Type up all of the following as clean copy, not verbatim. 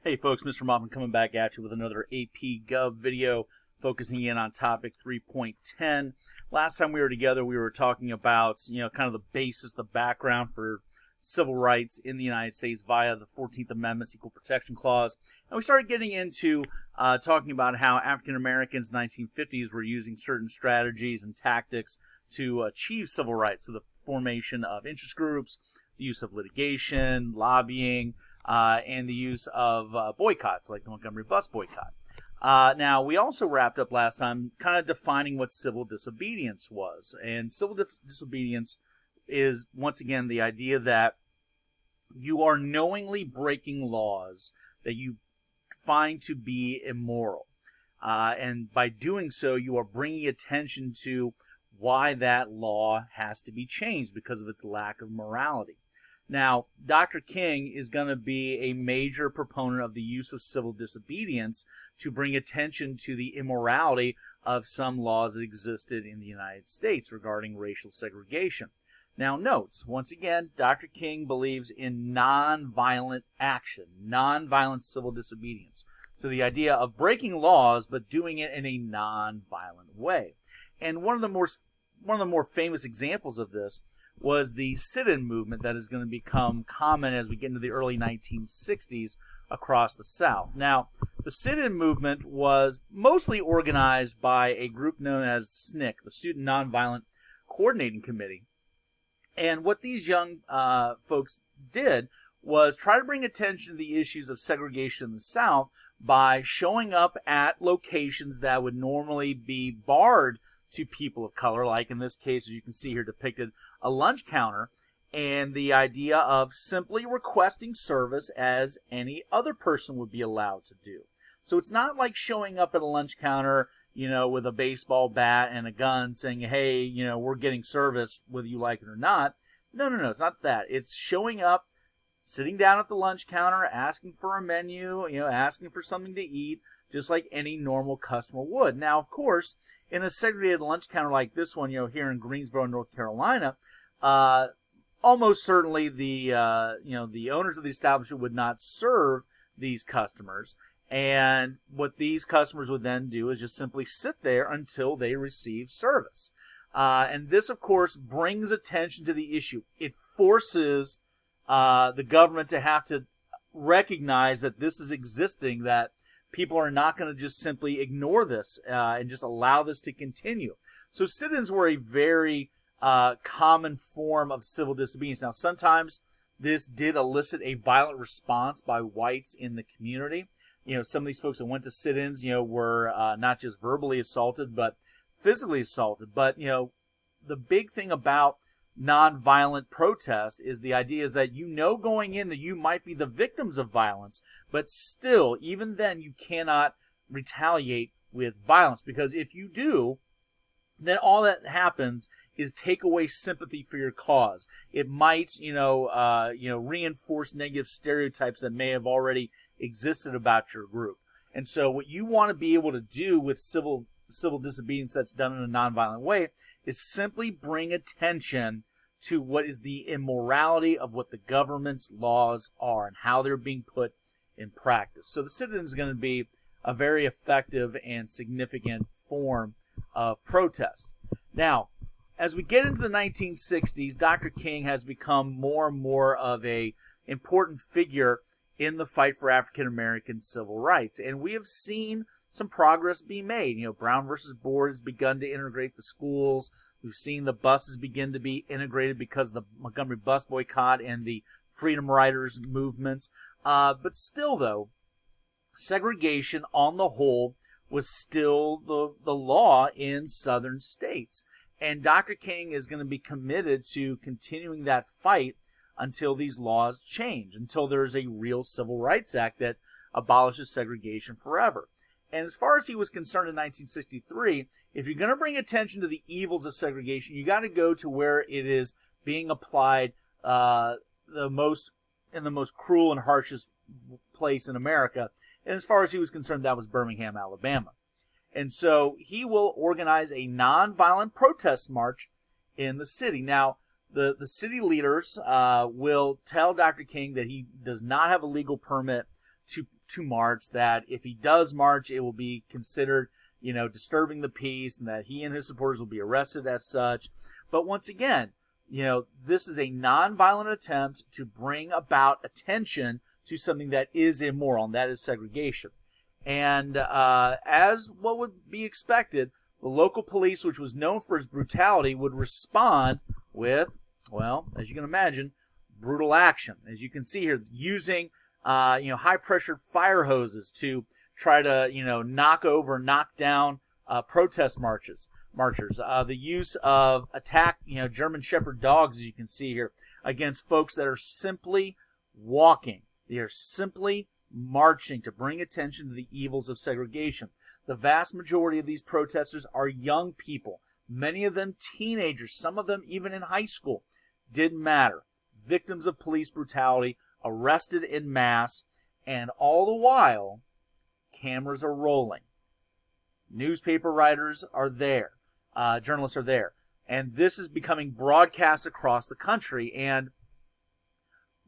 Hey folks, Mr. Moffman coming back at you with another APGov video focusing in on topic 3.10. Last time we were together, we were talking about, kind of the basis, the background for civil rights in the United States via the 14th Amendment's Equal Protection Clause. And we started getting into talking about how African Americans in the 1950s were using certain strategies and tactics to achieve civil rights, so the formation of interest groups, the use of litigation, lobbying, and the use of boycotts, like the Montgomery bus boycott. Now, we also wrapped up last time kind of defining what civil disobedience was. And civil disobedience is, once again, the idea that you are knowingly breaking laws that you find to be immoral. And by doing so, you are bringing attention to why that law has to be changed because of its lack of morality. Now, Dr. King is going to be a major proponent of the use of civil disobedience to bring attention to the immorality of some laws that existed in the United States regarding racial segregation. Now, notes, once again, Dr. King believes in nonviolent action, nonviolent civil disobedience. So the idea of breaking laws, but doing it in a nonviolent way. And one of the more famous examples of this was the sit-in movement that is going to become common as we get into the early 1960s across the South. Now, the sit-in movement was mostly organized by a group known as SNCC, the Student Nonviolent Coordinating Committee. And what these young folks did was try to bring attention to the issues of segregation in the South by showing up at locations that would normally be barred to people of color, like in this case, as you can see here depicted, a lunch counter, and the idea of simply requesting service as any other person would be allowed to do. So it's not like showing up at a lunch counter, with a baseball bat and a gun saying, hey, we're getting service whether you like it or not. No, it's not that. It's showing up, sitting down at the lunch counter, asking for a menu, asking for something to eat, just like any normal customer would. Now, of course, in a segregated lunch counter like this one, here in Greensboro, North Carolina, almost certainly the owners of the establishment would not serve these customers. And what these customers would then do is just simply sit there until they receive service. And this, of course, brings attention to the issue. It forces the government to have to recognize that this is existing, that people are not going to just simply ignore this and just allow this to continue. So sit-ins were a very common form of civil disobedience. Now, sometimes this did elicit a violent response by whites in the community. Some of these folks that went to sit-ins, were not just verbally assaulted, but physically assaulted. But, the big thing about nonviolent protest is the idea is that going in that you might be the victims of violence, but still, even then, you cannot retaliate with violence, because if you do, then all that happens is take away sympathy for your cause. It might, reinforce negative stereotypes that may have already existed about your group. And so what you want to be able to do with civil disobedience that's done in a nonviolent way is simply bring attention to what is the immorality of what the government's laws are and how they're being put in practice. So the sit-in is going to be a very effective and significant form of protest. Now, as we get into the 1960s, Dr. King has become more and more of an important figure in the fight for African American civil rights. And we have seen some progress being made. Brown versus Board has begun to integrate the schools. We've seen the buses begin to be integrated because of the Montgomery bus boycott and the Freedom Riders movements. But still, though, segregation on the whole was still the law in southern states. And Dr. King is going to be committed to continuing that fight until these laws change, until there's a real Civil Rights Act that abolishes segregation forever. And as far as he was concerned in 1963, if you're going to bring attention to the evils of segregation, you got to go to where it is being applied in the most cruel and harshest place in America. And as far as he was concerned, that was Birmingham, Alabama. And so he will organize a nonviolent protest march in the city. Now, the city leaders will tell Dr. King that he does not have a legal permit to march, that if he does march, it will be considered, disturbing the peace, and that he and his supporters will be arrested as such. But once again, this is a nonviolent attempt to bring about attention to something that is immoral, and that is segregation. And as what would be expected, the local police, which was known for its brutality, would respond with, well, as you can imagine, brutal action. As you can see here, using high-pressure fire hoses to try to knock down protest marchers. The use of German Shepherd dogs, as you can see here, against folks that are simply walking. They are simply marching to bring attention to the evils of segregation. The vast majority of these protesters are young people, many of them teenagers, some of them even in high school. Didn't matter. Victims of police brutality, arrested en masse, and all the while, cameras are rolling. Newspaper writers are there. Journalists are there. And this is becoming broadcast across the country. And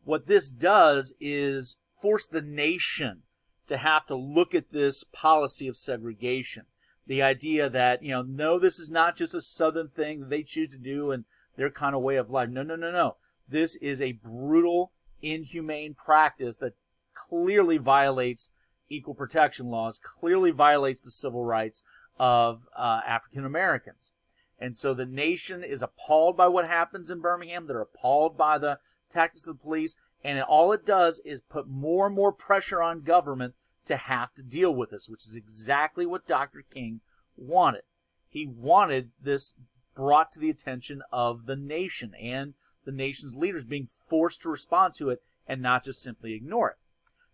what this does is force the nation to have to look at this policy of segregation. The idea that, no, this is not just a Southern thing that they choose to do and their kind of way of life. No. This is a brutal, inhumane practice that clearly violates equal protection laws, clearly violates the civil rights of African Americans. And so the nation is appalled by what happens in Birmingham. They're appalled by the tactics of the police. And all it does is put more and more pressure on government to have to deal with this, which is exactly what Dr. King wanted. He wanted this brought to the attention of the nation and the nation's leaders being forced to respond to it and not just simply ignore it.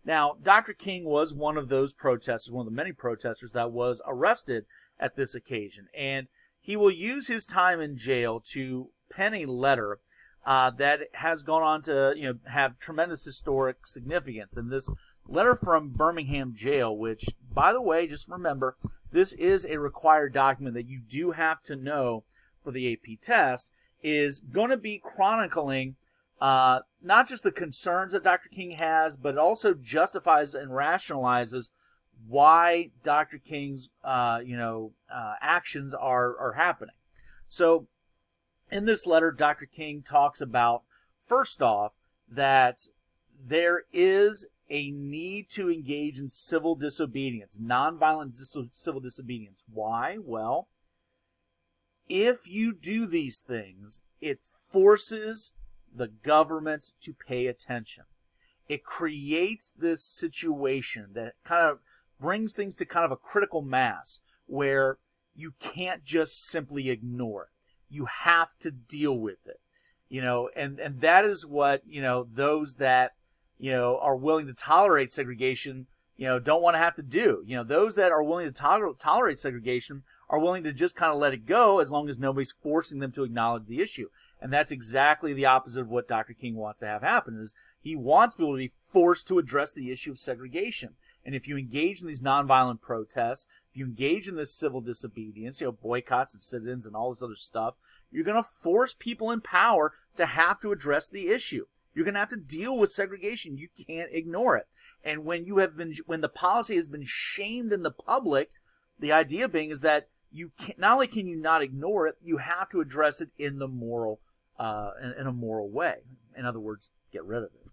Now, Dr. King was one of those protesters, one of the many protesters that was arrested at this occasion. And he will use his time in jail to pen a letter that has gone on to have tremendous historic significance. And this letter from Birmingham jail, which, by the way, just remember, this is a required document that you do have to know for the AP test, is going to be chronicling not just the concerns that Dr. King has, but it also justifies and rationalizes why Dr. King's actions are happening. So in this letter, Dr. King talks about, first off, that there is a need to engage in civil disobedience, nonviolent civil disobedience. Why? Well, if you do these things, it forces the government to pay attention. It creates this situation that kind of brings things to kind of a critical mass where you can't just simply ignore it. You have to deal with it, and that is what, those that, are willing to tolerate segregation, don't want to have to do. Those that are willing to tolerate segregation are willing to just kind of let it go as long as nobody's forcing them to acknowledge the issue. And that's exactly the opposite of what Dr. King wants to have happen, is he wants people to be forced to address the issue of segregation. And if you engage in these nonviolent protests, if you engage in this civil disobedience, boycotts and sit-ins and all this other stuff, you're going to force people in power to have to address the issue. You're going to have to deal with segregation. You can't ignore it. And when the policy has been shamed in the public, the idea being is that not only can you not ignore it, you have to address it in a moral way. In other words, get rid of it.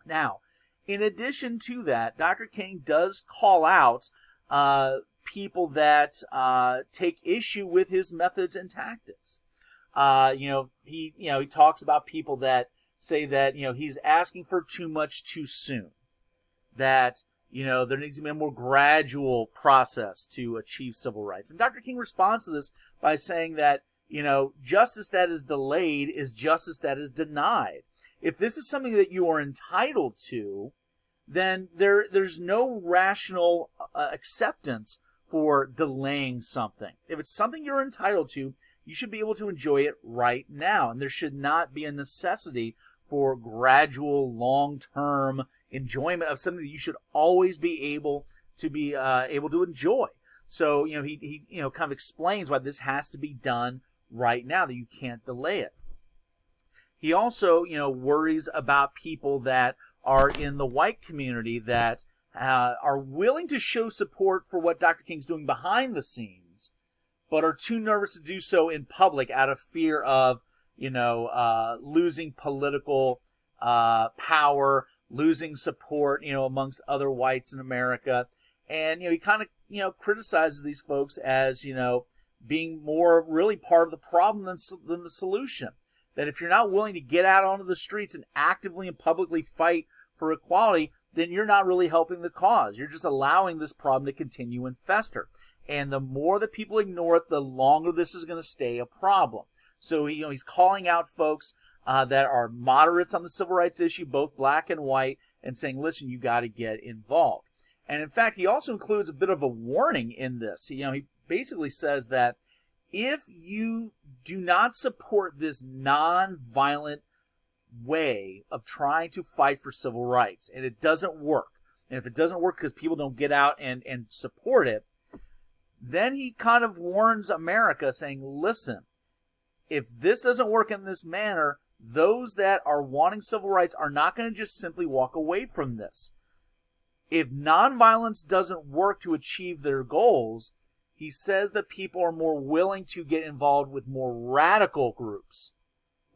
Now, in addition to that, Dr. King does call out people that take issue with his methods and tactics. He talks about people that say that he's asking for too much too soon. That there needs to be a more gradual process to achieve civil rights. And Dr. King responds to this by saying that justice that is delayed is justice that is denied. If this is something that you are entitled to, then there's no rational acceptance for delaying something. If it's something you're entitled to, you should be able to enjoy it right now. And there should not be a necessity for gradual, long-term enjoyment of something that you should always be able to enjoy. So, he kind of explains why this has to be done right now, that you can't delay it. He also, worries about people that are in the white community that are willing to show support for what Dr. King's doing behind the scenes, but are too nervous to do so in public out of fear of, losing political power, losing support, amongst other whites in America. And, he kind of, criticizes these folks as, being more really part of the problem than the solution. That if you're not willing to get out onto the streets and actively and publicly fight for equality, then you're not really helping the cause. You're just allowing this problem to continue and fester. And the more that people ignore it, the longer this is going to stay a problem. So, he's calling out folks that are moderates on the civil rights issue, both black and white, and saying, listen, you got to get involved. And in fact, he also includes a bit of a warning in this. He basically says that if you do not support this non-violent way of trying to fight for civil rights, and it doesn't work, and if it doesn't work because people don't get out and support it, then he kind of warns America saying, listen, if this doesn't work in this manner, those that are wanting civil rights are not going to just simply walk away from this. If nonviolence doesn't work to achieve their goals, he says that people are more willing to get involved with more radical groups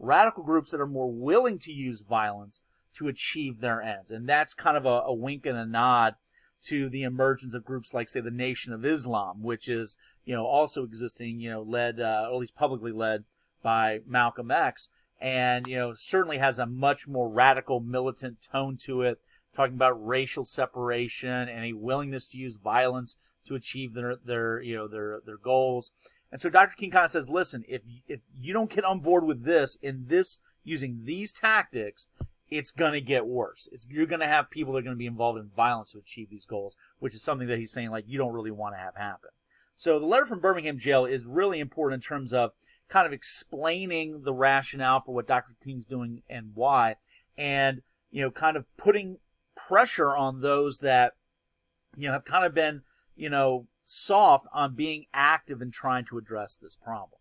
that are more willing to use violence to achieve their ends. And that's kind of a wink and a nod to the emergence of groups like, say, the Nation of Islam, which is, also existing, led, or at least publicly led by Malcolm X, and, certainly has a much more radical militant tone to it, talking about racial separation and a willingness to use violence to achieve their goals. And so Dr. King kind of says, listen, if you don't get on board with this, using these tactics, it's going to get worse. You're going to have people that are going to be involved in violence to achieve these goals, which is something that he's saying, like, you don't really want to have happen. So the letter from Birmingham jail is really important in terms of kind of explaining the rationale for what Dr. King's doing and why, and, kind of putting pressure on those that, have kind of been, soft on being active in trying to address this problem.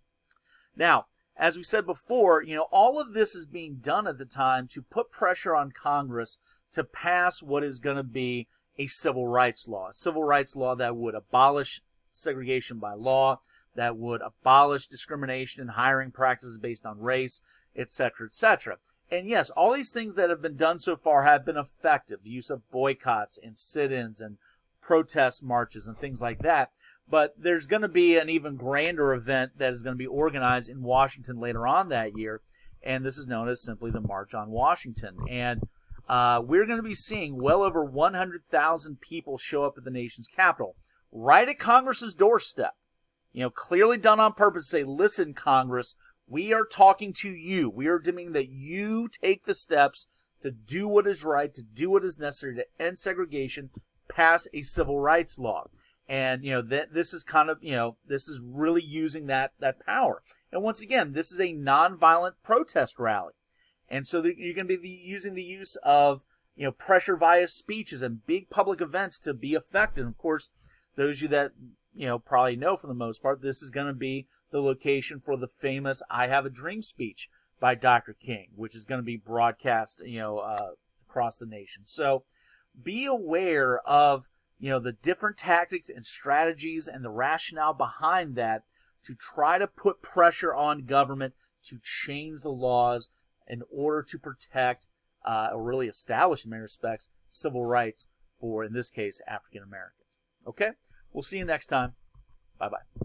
Now, as we said before, all of this is being done at the time to put pressure on Congress to pass what is going to be a civil rights law that would abolish segregation by law, that would abolish discrimination and hiring practices based on race, etc., etc. And yes, all these things that have been done so far have been effective. The use of boycotts and sit-ins and protest marches and things like that. But there's going to be an even grander event that is going to be organized in Washington later on that year, and this is known as simply the March on Washington. And we're going to be seeing well over 100,000 people show up at the nation's capital, right at Congress's doorstep. Clearly done on purpose to say, listen, Congress, we are talking to you. We are demanding that you take the steps to do what is right, to do what is necessary to end segregation, pass a civil rights law. And, this is kind of, this is really using that power. And once again, this is a nonviolent protest rally. And so you're going to be using the use of, pressure via speeches and big public events to be effective. And of course, those of you that, probably know for the most part, this is going to be the location for the famous I Have a Dream speech by Dr. King, which is going to be broadcast, across the nation. So be aware of, the different tactics and strategies and the rationale behind that to try to put pressure on government to change the laws in order to protect, or really establish in many respects, civil rights for, in this case, African Americans. Okay? We'll see you next time. Bye-bye.